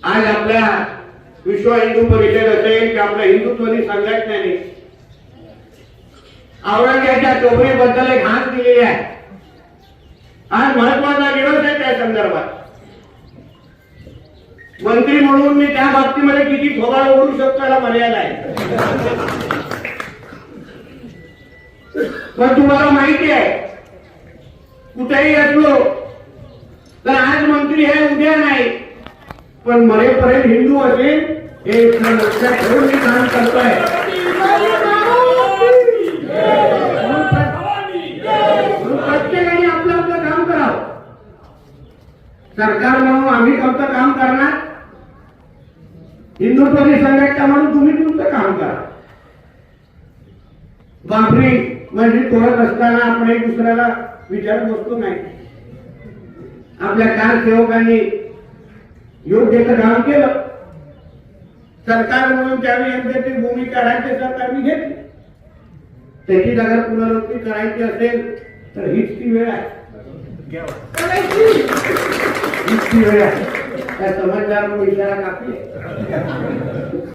आज आपल्या विश्व हिंदू परिषद असेल की आपल्या हिंदुत्वनी संघटनेने औरंगाबादच्या चोपडीबद्दल एक हात दिलेली आहे. आज महत्वाचा दिवस आहे त्या संदर्भात. मंत्री म्हणून मी त्या बाबतीमध्ये किती थोबाड ओढू शकतो याला मर्यादा आहे. पण तुम्हाला माहिती आहे कुठेही असलो तर आज मंत्री हे उद्या नाही पण मरेपर्यंत हिंदू असेल हे लक्षात ठेवून मी काम करतोय. प्रत्येकाने आपलं आपलं काम करावं. सरकार म्हणून आम्ही फक्त काम करणार, हिंदुत्वनी संघटना म्हणून तुम्ही तुमचं काम करा. बाबरी म्हणजे करत असताना आपण एक दुसऱ्याला विचारत बसतो नाही. आपल्या कारसेवकांनी योग्य ते काम केलं. सरकार म्हणून त्यावेळी योग्य ती भूमिका राज्य सरकारने घेतली. त्याची जर पुनरावृत्ती करायची असेल तर हीच ती वेळ आहे. हीच ती वेळ आहे. त्या समजदार इशारा काफी आहे.